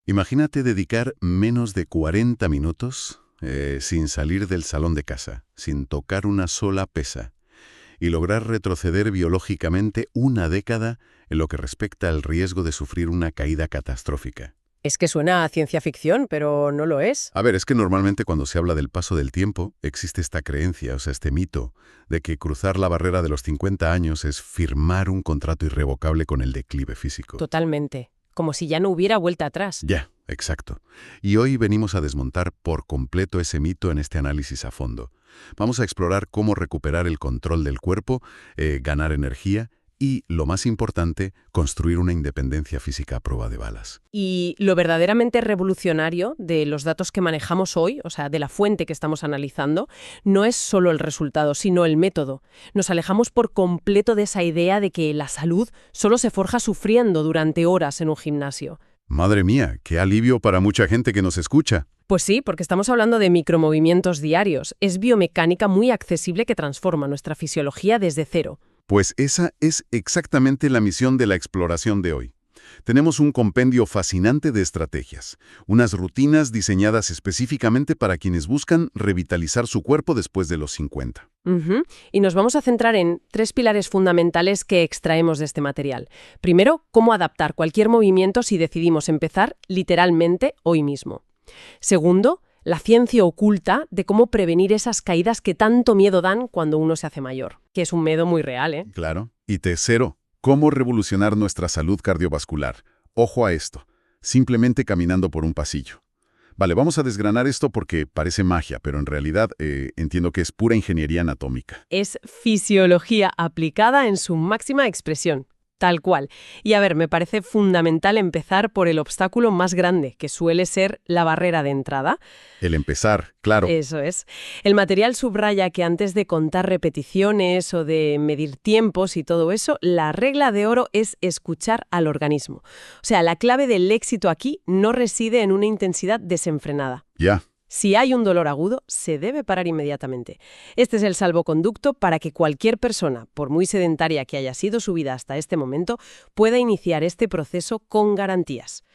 Imagínate dedicar menos de 40 minutos sin salir del salón de casa, sin tocar una sola pesa, y lograr retroceder biológicamente una década en lo que respecta al riesgo de sufrir una caída catastrófica. Es que suena a ciencia ficción, pero no lo es. A ver, es que normalmente cuando se habla del paso del tiempo, existe esta creencia, o sea, este mito, de que cruzar la barrera de los 50 años es firmar un contrato irrevocable con el declive físico. Totalmente. Como si ya no hubiera vuelta atrás. Ya, exacto. Y hoy venimos a desmontar por completo ese mito en este análisis a fondo. Vamos a explorar cómo recuperar el control del cuerpo, ganar energía y, lo más importante, construir una independencia física a prueba de balas. Y lo verdaderamente revolucionario de los datos que manejamos hoy, o sea, de la fuente que estamos analizando, no es solo el resultado, sino el método. Nos alejamos por completo de esa idea de que la salud solo se forja sufriendo durante horas en un gimnasio. Madre mía, qué alivio para mucha gente que nos escucha. Pues sí, porque estamos hablando de micromovimientos diarios. Es biomecánica muy accesible que transforma nuestra fisiología desde cero. Pues esa es exactamente la misión de la exploración de hoy. Tenemos un compendio fascinante de estrategias, unas rutinas diseñadas específicamente para quienes buscan revitalizar su cuerpo después de los 50. Y nos vamos a centrar en 3 pilares fundamentales que extraemos de este material. Primero, cómo adaptar cualquier movimiento si decidimos empezar literalmente hoy mismo. Segundo, la ciencia oculta de cómo prevenir esas caídas que tanto miedo dan cuando uno se hace mayor, que es un miedo muy real, ¿eh? Claro. Y tercero, cómo revolucionar nuestra salud cardiovascular. Ojo a esto, simplemente caminando por un pasillo. Vale, vamos a desgranar esto porque parece magia, pero en realidad entiendo que es pura ingeniería anatómica. Es fisiología aplicada en su máxima expresión. Tal cual. Y a ver, me parece fundamental empezar por el obstáculo más grande, que suele ser la barrera de entrada. El empezar, claro. Eso es. El material subraya que antes de contar repeticiones o de medir tiempos y todo eso, la regla de oro es escuchar al organismo. O sea, la clave del éxito aquí no reside en una intensidad desenfrenada. Ya. Si hay un dolor agudo, se debe parar inmediatamente. Este es el salvoconducto para que cualquier persona, por muy sedentaria que haya sido su vida hasta este momento, pueda iniciar este proceso con garantías.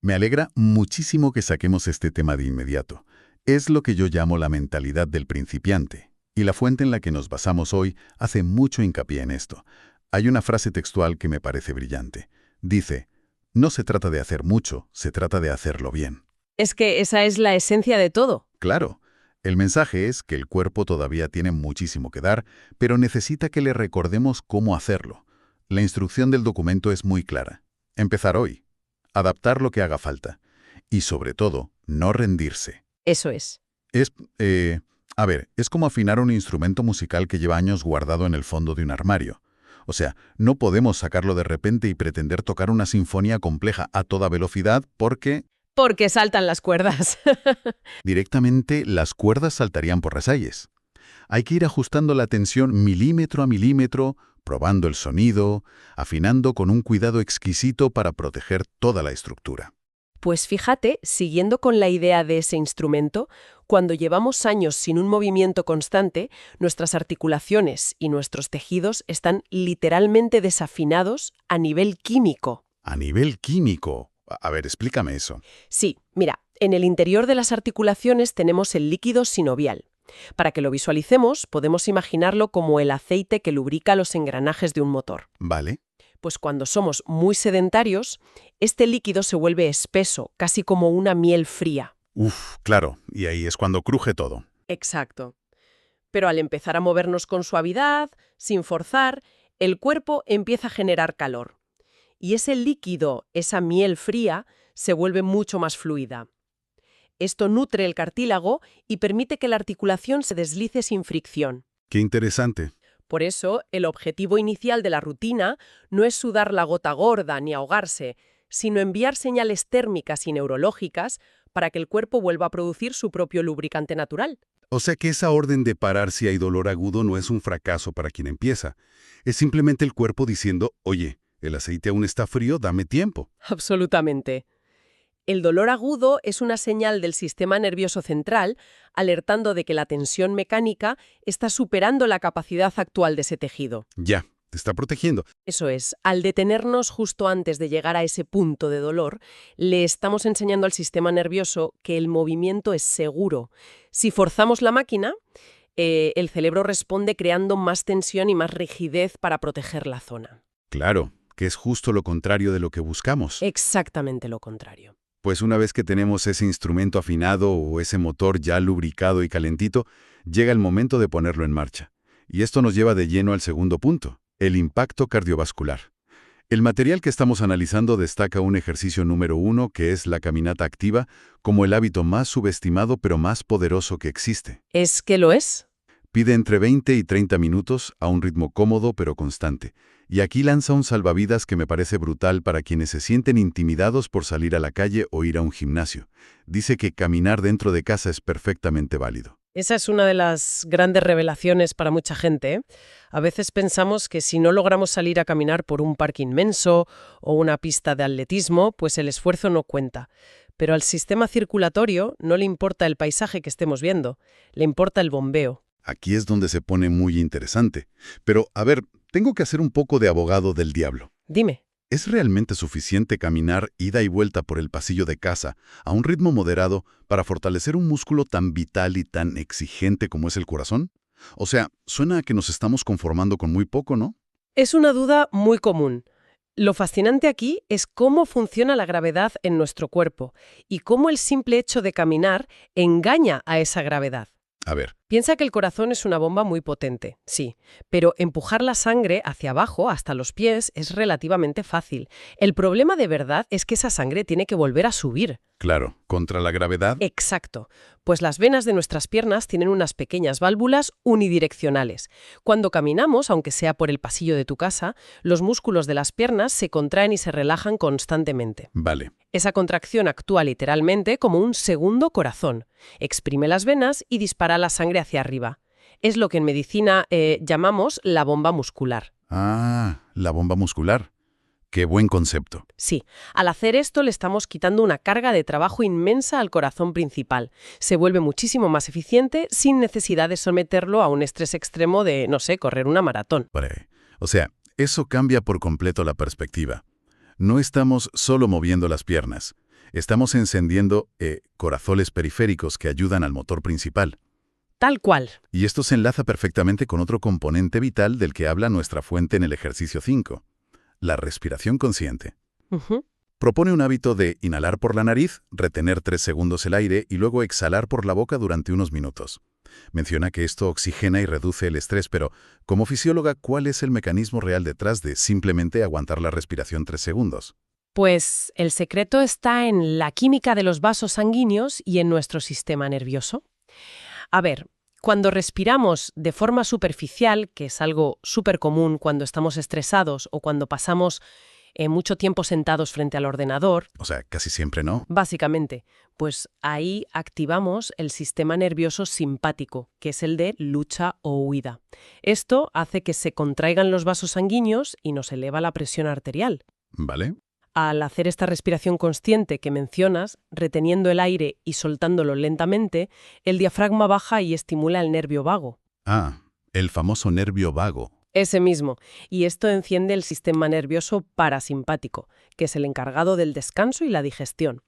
Me alegra muchísimo que saquemos este tema de inmediato. Es lo que yo llamo la mentalidad del principiante. Y la fuente en la que nos basamos hoy hace mucho hincapié en esto. Hay una frase textual que me parece brillante. Dice, no se trata de hacer mucho, se trata de hacerlo bien. Es que esa es la esencia de todo. Claro, el mensaje es que el cuerpo todavía tiene muchísimo que dar, pero necesita que le recordemos cómo hacerlo. La instrucción del documento es muy clara. Empezar hoy. Adaptar lo que haga falta. Y sobre todo, no rendirse. Eso es. Es como afinar un instrumento musical que lleva años guardado en el fondo de un armario. O sea, no podemos sacarlo de repente y pretender tocar una sinfonía compleja a toda velocidad porque saltan las cuerdas. directamente las cuerdas saltarían por resalles. Hay que ir ajustando la tensión milímetro a milímetro, probando el sonido, afinando con un cuidado exquisito para proteger toda la estructura. Pues fíjate, siguiendo con la idea de ese instrumento, cuando llevamos años sin un movimiento constante, nuestras articulaciones y nuestros tejidos están literalmente desafinados a nivel químico. ¿A nivel químico? A ver, explícame eso. Sí, mira, en el interior de las articulaciones tenemos el líquido sinovial. Para que lo visualicemos, podemos imaginarlo como el aceite que lubrica los engranajes de un motor. Vale. Pues cuando somos muy sedentarios, este líquido se vuelve espeso, casi como una miel fría. Claro, y ahí es cuando cruje todo. Exacto. Pero al empezar a movernos con suavidad, sin forzar, el cuerpo empieza a generar calor. Y ese líquido, esa miel fría, se vuelve mucho más fluida. Esto nutre el cartílago y permite que la articulación se deslice sin fricción. Qué interesante. Por eso, el objetivo inicial de la rutina no es sudar la gota gorda ni ahogarse, sino enviar señales térmicas y neurológicas para que el cuerpo vuelva a producir su propio lubricante natural. O sea que esa orden de parar si hay dolor agudo no es un fracaso para quien empieza. Es simplemente el cuerpo diciendo, oye, el aceite aún está frío, dame tiempo. Absolutamente. El dolor agudo es una señal del sistema nervioso central alertando de que la tensión mecánica está superando la capacidad actual de ese tejido. Ya, te está protegiendo. Eso es, al detenernos justo antes de llegar a ese punto de dolor, le estamos enseñando al sistema nervioso que el movimiento es seguro. Si forzamos la máquina, el cerebro responde creando más tensión y más rigidez para proteger la zona. Claro, que es justo lo contrario de lo que buscamos. Exactamente lo contrario. Pues una vez que tenemos ese instrumento afinado o ese motor ya lubricado y calentito, llega el momento de ponerlo en marcha. Y esto nos lleva de lleno al segundo punto, el impacto cardiovascular. El material que estamos analizando destaca un ejercicio número 1, que es la caminata activa, como el hábito más subestimado pero más poderoso que existe. ¿Es que lo es? Pide entre 20 y 30 minutos a un ritmo cómodo pero constante. Y aquí lanza un salvavidas que me parece brutal para quienes se sienten intimidados por salir a la calle o ir a un gimnasio. Dice que caminar dentro de casa es perfectamente válido. Esa es una de las grandes revelaciones para mucha gente, ¿eh? A veces pensamos que si no logramos salir a caminar por un parque inmenso o una pista de atletismo, pues el esfuerzo no cuenta. Pero al sistema circulatorio no le importa el paisaje que estemos viendo, le importa el bombeo. Aquí es donde se pone muy interesante. Pero, a ver, tengo que hacer un poco de abogado del diablo. Dime. ¿Es realmente suficiente caminar ida y vuelta por el pasillo de casa a un ritmo moderado para fortalecer un músculo tan vital y tan exigente como es el corazón? O sea, suena a que nos estamos conformando con muy poco, ¿no? Es una duda muy común. Lo fascinante aquí es cómo funciona la gravedad en nuestro cuerpo y cómo el simple hecho de caminar engaña a esa gravedad. A ver, Piensa que el corazón es una bomba muy potente, sí, pero empujar la sangre hacia abajo, hasta los pies, es relativamente fácil. El problema de verdad es que esa sangre tiene que volver a subir. claro, contra la gravedad. Exacto, pues las venas de nuestras piernas tienen unas pequeñas válvulas unidireccionales. Cuando caminamos, aunque sea por el pasillo de tu casa, los músculos de las piernas se contraen y se relajan constantemente. Vale. Esa contracción actúa literalmente como un segundo corazón. Exprime las venas y dispara la sangre hacia arriba. Es lo que en medicina llamamos la bomba muscular. Ah, la bomba muscular. Qué buen concepto. Sí, al hacer esto le estamos quitando una carga de trabajo inmensa al corazón principal. Se vuelve muchísimo más eficiente sin necesidad de someterlo a un estrés extremo de, no sé, correr una maratón. Vale. O sea, eso cambia por completo la perspectiva. No estamos solo moviendo las piernas. Estamos encendiendo corazones periféricos que ayudan al motor principal. Tal cual. Y esto se enlaza perfectamente con otro componente vital del que habla nuestra fuente en el ejercicio 5, la respiración consciente. Ujú. Propone un hábito de inhalar por la nariz, retener 3 segundos el aire y luego exhalar por la boca durante unos minutos. Menciona que esto oxigena y reduce el estrés, pero como fisióloga, ¿cuál es el mecanismo real detrás de simplemente aguantar la respiración 3 segundos? Pues el secreto está en la química de los vasos sanguíneos y en nuestro sistema nervioso. A ver, cuando respiramos de forma superficial, que es algo súper común cuando estamos estresados o cuando pasamos mucho tiempo sentados frente al ordenador, O sea, casi siempre no. básicamente, pues ahí activamos el sistema nervioso simpático, que es el de lucha o huida. Esto hace que se contraigan los vasos sanguíneos y nos eleva la presión arterial. ¿Vale? Al hacer esta respiración consciente que mencionas, reteniendo el aire y soltándolo lentamente, el diafragma baja y estimula el nervio vago. Ah, el famoso nervio vago. Ese mismo. Y esto enciende el sistema nervioso parasimpático, que es el encargado del descanso y la digestión.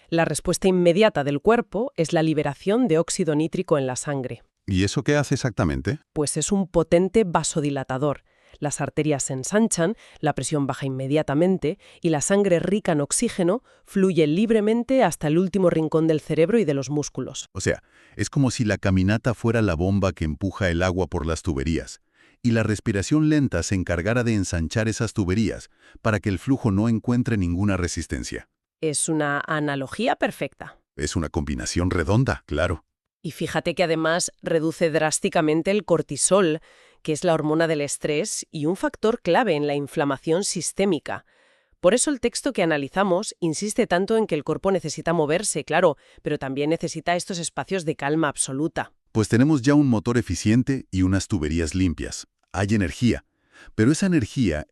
La respuesta inmediata del cuerpo es la liberación de óxido nítrico en la sangre. ¿Y eso qué hace exactamente? Pues es un potente vasodilatador. Las arterias se ensanchan, la presión baja inmediatamente y la sangre rica en oxígeno fluye libremente hasta el último rincón del cerebro y de los músculos. O sea, es como si la caminata fuera la bomba que empuja el agua por las tuberías, y la respiración lenta se encargara de ensanchar esas tuberías para que el flujo no encuentre ninguna resistencia. Es una analogía perfecta. Es una combinación redonda, claro. Y fíjate que además reduce drásticamente el cortisol, que es la hormona del estrés y un factor clave en la inflamación sistémica. Por eso el texto que analizamos insiste tanto en que el cuerpo necesita moverse, claro, pero también necesita estos espacios de calma absoluta. Pues tenemos ya un motor eficiente y unas tuberías limpias. Hay energía. Pero esa energía,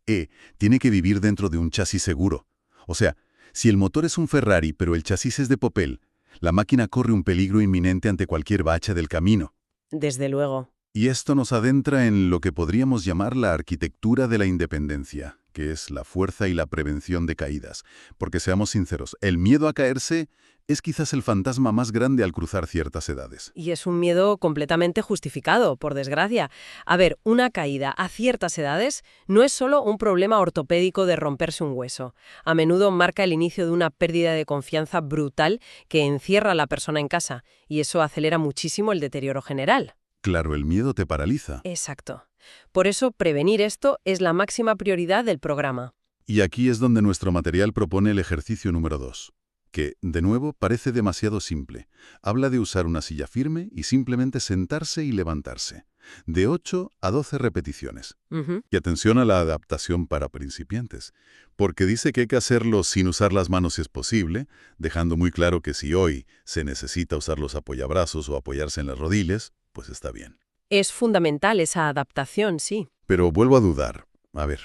tiene que vivir dentro de un chasis seguro. O sea, si el motor es un Ferrari pero el chasis es de papel, la máquina corre un peligro inminente ante cualquier bache del camino. Desde luego. Y esto nos adentra en lo que podríamos llamar la arquitectura de la independencia, que es la fuerza y la prevención de caídas. Porque seamos sinceros, el miedo a caerse es quizás el fantasma más grande al cruzar ciertas edades. Y es un miedo completamente justificado, por desgracia. A ver, una caída a ciertas edades no es solo un problema ortopédico de romperse un hueso. A menudo marca el inicio de una pérdida de confianza brutal que encierra a la persona en casa, y eso acelera muchísimo el deterioro general. Claro, el miedo te paraliza. Exacto. Por eso, prevenir esto es la máxima prioridad del programa. Y aquí es donde nuestro material propone el ejercicio número 2, que, de nuevo, parece demasiado simple. Habla de usar una silla firme y simplemente sentarse y levantarse, de 8 a 12 repeticiones. Ujú. Y atención a la adaptación para principiantes, porque dice que hay que hacerlo sin usar las manos si es posible, dejando muy claro que si hoy se necesita usar los apoyabrazos o apoyarse en las rodillas, pues está bien. Es fundamental esa adaptación, sí. Pero vuelvo a dudar. A ver,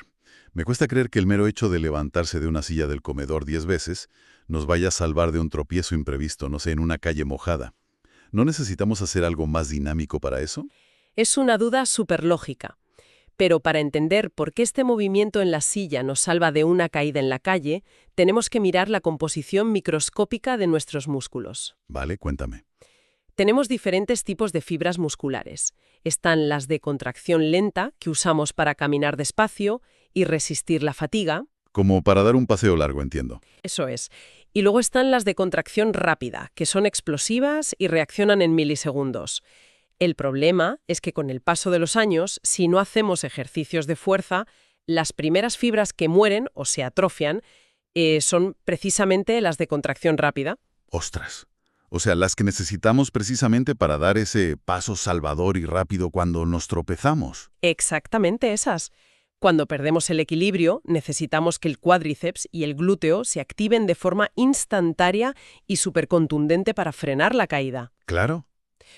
me cuesta creer que el mero hecho de levantarse de una silla del comedor 10 veces nos vaya a salvar de un tropiezo imprevisto, no sé, en una calle mojada. ¿No necesitamos hacer algo más dinámico para eso? Es una duda súper lógica. Pero para entender por qué este movimiento en la silla nos salva de una caída en la calle, tenemos que mirar la composición microscópica de nuestros músculos. Vale, cuéntame. Tenemos diferentes tipos de fibras musculares. Están las de contracción lenta, que usamos para caminar despacio y resistir la fatiga. Como para dar un paseo largo, entiendo. Eso es. Y luego están las de contracción rápida, que son explosivas y reaccionan en milisegundos. El problema es que con el paso de los años, si no hacemos ejercicios de fuerza, las primeras fibras que mueren o se atrofian son precisamente las de contracción rápida. ¡Ostras! O sea, las que necesitamos precisamente para dar ese paso salvador y rápido cuando nos tropezamos. Exactamente esas. Cuando perdemos el equilibrio, necesitamos que el cuádriceps y el glúteo se activen de forma instantánea y supercontundente para frenar la caída. Claro.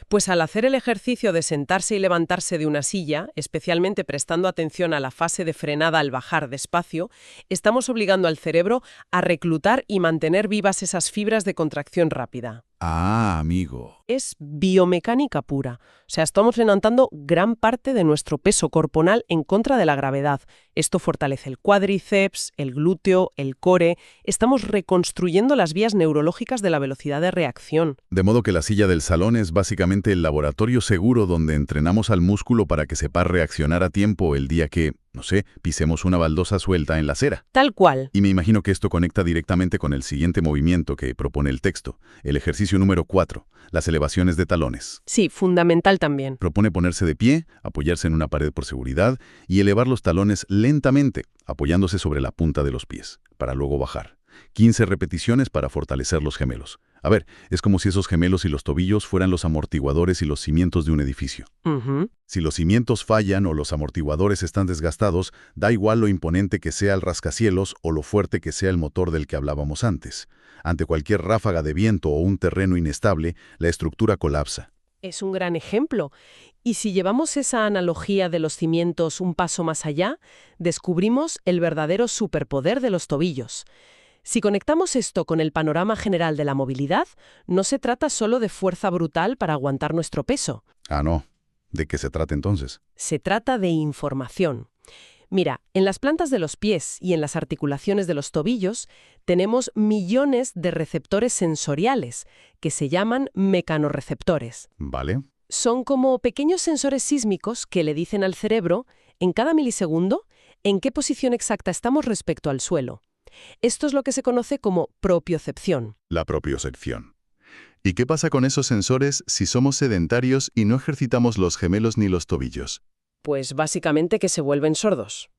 Pues al hacer el ejercicio de sentarse y levantarse de una silla, especialmente prestando atención a la fase de frenada al bajar despacio, estamos obligando al cerebro a reclutar y mantener vivas esas fibras de contracción rápida. Ah, amigo. Es biomecánica pura. O sea, estamos levantando gran parte de nuestro peso corporal en contra de la gravedad. Esto fortalece el cuádriceps, el glúteo, el core. Estamos reconstruyendo las vías neurológicas de la velocidad de reacción. De modo que la silla del salón es básicamente el laboratorio seguro donde entrenamos al músculo para que sepa reaccionar a tiempo el día que, no sé, pisemos una baldosa suelta en la acera. Tal cual. Y me imagino que esto conecta directamente con el siguiente movimiento que propone el texto, el ejercicio número 4, las elevaciones de talones. Sí, fundamental también. Propone ponerse de pie, apoyarse en una pared por seguridad y elevar los talones lentamente, apoyándose sobre la punta de los pies, para luego bajar. 15 repeticiones para fortalecer los gemelos. A ver, es como si esos gemelos y los tobillos fueran los amortiguadores y los cimientos de un edificio. Ujú. Si los cimientos fallan o los amortiguadores están desgastados, da igual lo imponente que sea el rascacielos o lo fuerte que sea el motor del que hablábamos antes. Ante cualquier ráfaga de viento o un terreno inestable, la estructura colapsa. Es un gran ejemplo. Y si llevamos esa analogía de los cimientos un paso más allá, descubrimos el verdadero superpoder de los tobillos. Si conectamos esto con el panorama general de la movilidad, no se trata solo de fuerza brutal para aguantar nuestro peso. Ah, no. ¿De qué se trata entonces? Se trata de información. Mira, en las plantas de los pies y en las articulaciones de los tobillos tenemos millones de receptores sensoriales, que se llaman mecanorreceptores. ¿Vale? Son como pequeños sensores sísmicos que le dicen al cerebro, en cada milisegundo, en qué posición exacta estamos respecto al suelo. Esto es lo que se conoce como propiocepción. La propiocepción. ¿Y qué pasa con esos sensores si somos sedentarios y no ejercitamos los gemelos ni los tobillos? Pues básicamente que se vuelven sordos.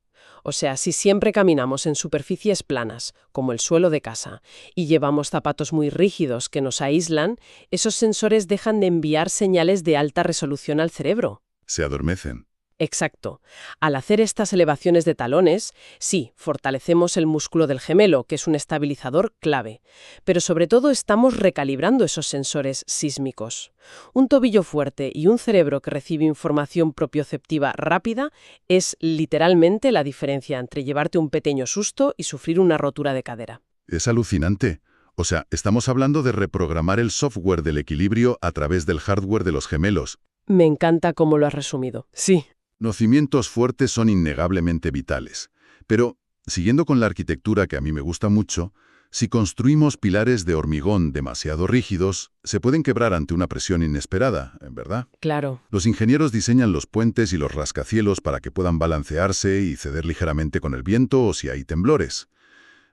O sea, si siempre caminamos en superficies planas, como el suelo de casa, y llevamos zapatos muy rígidos que nos aíslan, esos sensores dejan de enviar señales de alta resolución al cerebro. Se adormecen. Exacto. Al hacer estas elevaciones de talones, sí, fortalecemos el músculo del gemelo, que es un estabilizador clave. Pero sobre todo estamos recalibrando esos sensores sísmicos. Un tobillo fuerte y un cerebro que recibe información propioceptiva rápida es literalmente la diferencia entre llevarte un pequeño susto y sufrir una rotura de cadera. Es alucinante. O sea, estamos hablando de reprogramar el software del equilibrio a través del hardware de los gemelos. Me encanta cómo lo has resumido. Sí. Los cimientos fuertes son innegablemente vitales. Pero, siguiendo con la arquitectura que a mí me gusta mucho, si construimos pilares de hormigón demasiado rígidos, se pueden quebrar ante una presión inesperada, ¿verdad? Claro. Los ingenieros diseñan los puentes y los rascacielos para que puedan balancearse y ceder ligeramente con el viento o si hay temblores.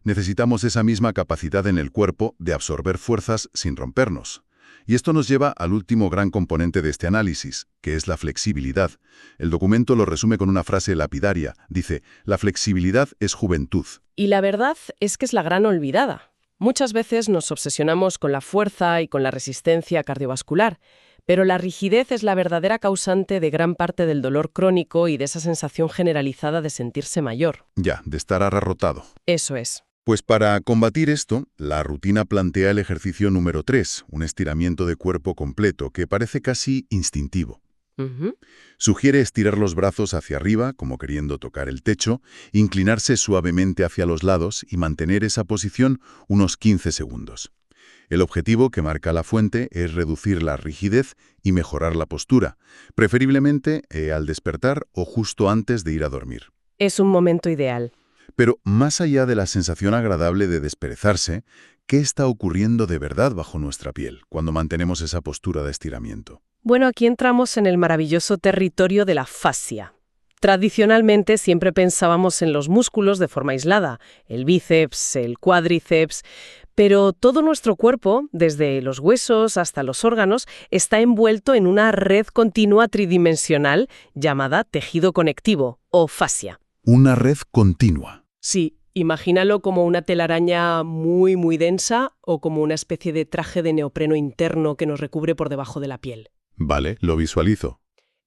Necesitamos esa misma capacidad en el cuerpo de absorber fuerzas sin rompernos. Y esto nos lleva al último gran componente de este análisis, que es la flexibilidad. El documento lo resume con una frase lapidaria. Dice, la flexibilidad es juventud. Y la verdad es que es la gran olvidada. Muchas veces nos obsesionamos con la fuerza y con la resistencia cardiovascular, pero la rigidez es la verdadera causante de gran parte del dolor crónico y de esa sensación generalizada de sentirse mayor. Ya, de estar arrotado. Eso es. Pues para combatir esto, la rutina plantea el ejercicio número 3, un estiramiento de cuerpo completo que parece casi instintivo. Sugiere estirar los brazos hacia arriba, como queriendo tocar el techo, inclinarse suavemente hacia los lados y mantener esa posición unos 15 segundos. El objetivo que marca la fuente es reducir la rigidez y mejorar la postura, preferiblemente al despertar o justo antes de ir a dormir. Es un momento ideal. Pero más allá de la sensación agradable de desperezarse, ¿qué está ocurriendo de verdad bajo nuestra piel cuando mantenemos esa postura de estiramiento? Bueno, aquí entramos en el maravilloso territorio de la fascia. Tradicionalmente siempre pensábamos en los músculos de forma aislada, el bíceps, el cuádriceps, pero todo nuestro cuerpo, desde los huesos hasta los órganos, está envuelto en una red continua tridimensional llamada tejido conectivo o fascia. Una red continua. Sí, imagínalo como una telaraña muy densa o como una especie de traje de neopreno interno que nos recubre por debajo de la piel. Vale, lo visualizo.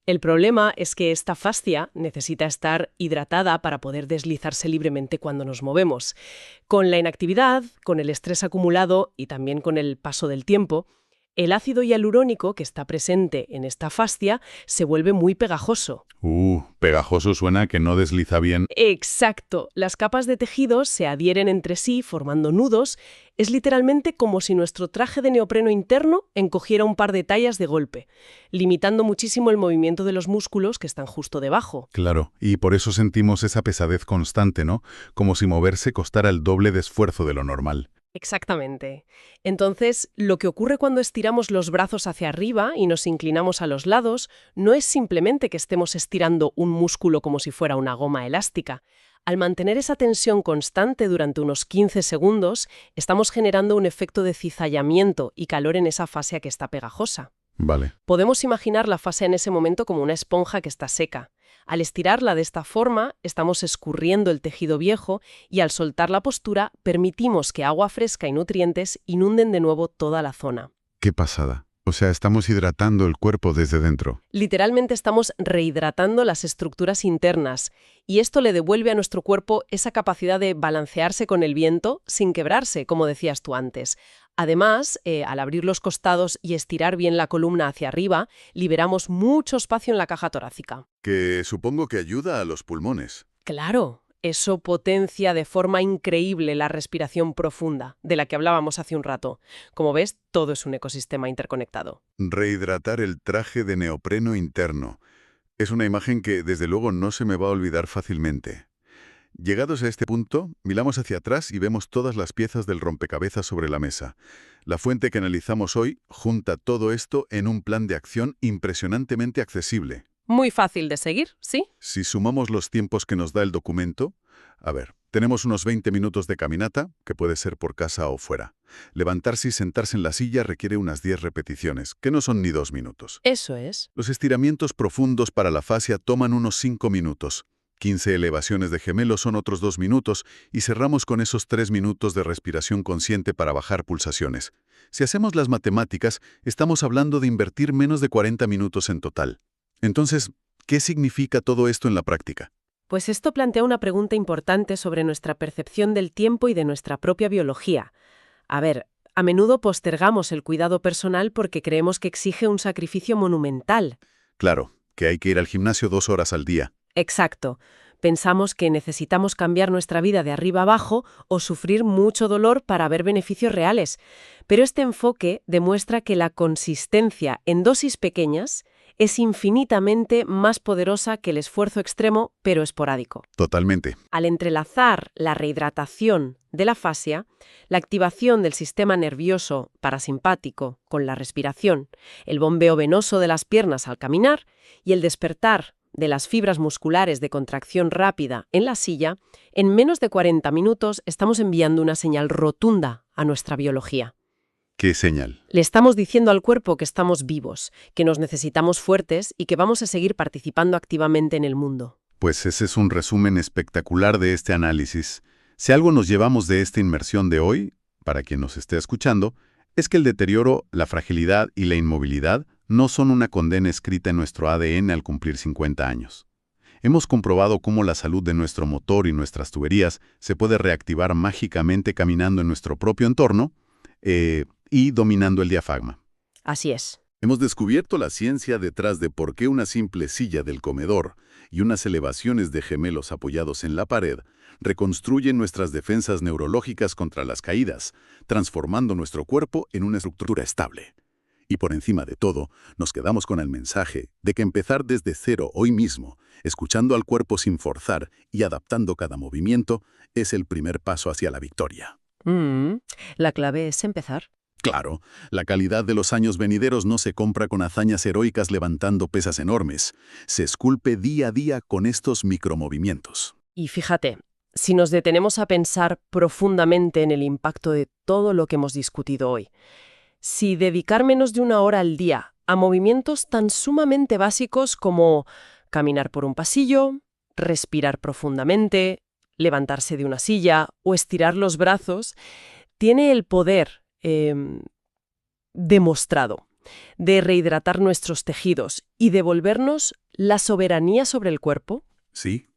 El problema es que esta fascia necesita estar hidratada para poder deslizarse libremente cuando nos movemos. Con la inactividad, con el estrés acumulado y también con el paso del tiempo, el ácido hialurónico que está presente en esta fascia se vuelve muy pegajoso. Pegajoso suena que no desliza bien. Exacto. Las capas de tejidos se adhieren entre sí formando nudos. Es literalmente como si nuestro traje de neopreno interno encogiera un par de tallas de golpe, limitando muchísimo el movimiento de los músculos que están justo debajo. Claro, y por eso sentimos esa pesadez constante, ¿no? Como si moverse costara el doble de esfuerzo de lo normal. Exactamente. Entonces, lo que ocurre cuando estiramos los brazos hacia arriba y nos inclinamos a los lados no es simplemente que estemos estirando un músculo como si fuera una goma elástica. Al mantener esa tensión constante durante unos 15 segundos, estamos generando un efecto de cizallamiento y calor en esa fascia que está pegajosa. Vale. Podemos imaginar la fascia en ese momento como una esponja que está seca. Al estirarla de esta forma, estamos escurriendo el tejido viejo y al soltar la postura, permitimos que agua fresca y nutrientes inunden de nuevo toda la zona. ¡Qué pasada! O sea, estamos hidratando el cuerpo desde dentro. Literalmente estamos rehidratando las estructuras internas y esto le devuelve a nuestro cuerpo esa capacidad de balancearse con el viento sin quebrarse, como decías tú antes. Además, al abrir los costados y estirar bien la columna hacia arriba, liberamos mucho espacio en la caja torácica. Que supongo que ayuda a los pulmones. Claro, eso potencia de forma increíble la respiración profunda, de la que hablábamos hace un rato. Como ves, todo es un ecosistema interconectado. Rehidratar el traje de neopreno interno. Es una imagen que, desde luego, no se me va a olvidar fácilmente. Llegados a este punto, miramos hacia atrás y vemos todas las piezas del rompecabezas sobre la mesa. La fuente que analizamos hoy junta todo esto en un plan de acción impresionantemente accesible. Muy fácil de seguir, ¿sí? Si sumamos los tiempos que nos da el documento, tenemos unos 20 minutos de caminata, que puede ser por casa o fuera. Levantarse y sentarse en la silla requiere unas 10 repeticiones, que no son ni 2 minutos. Eso es. Los estiramientos profundos para la fascia toman unos 5 minutos. 15 elevaciones de gemelo son otros 2 minutos y cerramos con esos 3 minutos de respiración consciente para bajar pulsaciones. Si hacemos las matemáticas, estamos hablando de invertir menos de 40 minutos en total. Entonces, ¿qué significa todo esto en la práctica? Pues esto plantea una pregunta importante sobre nuestra percepción del tiempo y de nuestra propia biología. A menudo postergamos el cuidado personal porque creemos que exige un sacrificio monumental. Claro, que hay que ir al gimnasio 2 horas al día. Exacto. Pensamos que necesitamos cambiar nuestra vida de arriba abajo o sufrir mucho dolor para ver beneficios reales. Pero este enfoque demuestra que la consistencia en dosis pequeñas es infinitamente más poderosa que el esfuerzo extremo, pero esporádico. Totalmente. Al entrelazar la rehidratación de la fascia, la activación del sistema nervioso parasimpático con la respiración, el bombeo venoso de las piernas al caminar y el despertar de las fibras musculares de contracción rápida en la silla, en menos de 40 minutos estamos enviando una señal rotunda a nuestra biología. ¿Qué señal? Le estamos diciendo al cuerpo que estamos vivos, que nos necesitamos fuertes y que vamos a seguir participando activamente en el mundo. Pues ese es un resumen espectacular de este análisis. Si algo nos llevamos de esta inmersión de hoy, para quien nos esté escuchando, es que el deterioro, la fragilidad y la inmovilidad no son una condena escrita en nuestro ADN al cumplir 50 años. Hemos comprobado cómo la salud de nuestro motor y nuestras tuberías se puede reactivar mágicamente caminando en nuestro propio entorno y dominando el diafragma. Así es. Hemos descubierto la ciencia detrás de por qué una simple silla del comedor y unas elevaciones de gemelos apoyados en la pared reconstruyen nuestras defensas neurológicas contra las caídas, transformando nuestro cuerpo en una estructura estable. Y por encima de todo, nos quedamos con el mensaje de que empezar desde cero hoy mismo, escuchando al cuerpo sin forzar y adaptando cada movimiento, es el primer paso hacia la victoria. La clave es empezar. Claro, la calidad de los años venideros no se compra con hazañas heroicas levantando pesas enormes. Se esculpe día a día con estos micromovimientos. Y fíjate, si nos detenemos a pensar profundamente en el impacto de todo lo que hemos discutido hoy, si dedicar menos de 1 hora al día a movimientos tan sumamente básicos como caminar por un pasillo, respirar profundamente, levantarse de una silla o estirar los brazos, tiene el poder demostrado de rehidratar nuestros tejidos y devolvernos la soberanía sobre el cuerpo. ¿Sí?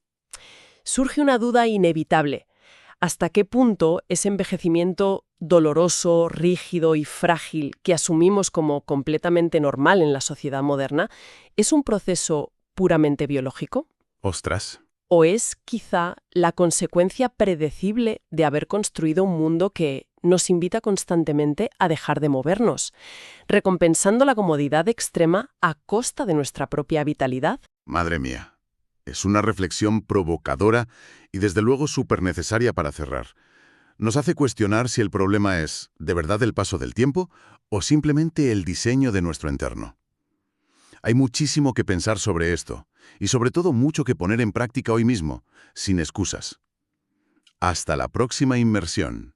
Surge una duda inevitable. ¿Hasta qué punto ese envejecimiento doloroso, rígido y frágil que asumimos como completamente normal en la sociedad moderna es un proceso puramente biológico? Ostras. ¿O es quizá la consecuencia predecible de haber construido un mundo que nos invita constantemente a dejar de movernos, recompensando la comodidad extrema a costa de nuestra propia vitalidad? Madre mía. Es una reflexión provocadora y desde luego súper necesaria para cerrar. Nos hace cuestionar si el problema es, ¿de verdad el paso del tiempo o simplemente el diseño de nuestro entorno? Hay muchísimo que pensar sobre esto y sobre todo mucho que poner en práctica hoy mismo, sin excusas. Hasta la próxima inmersión.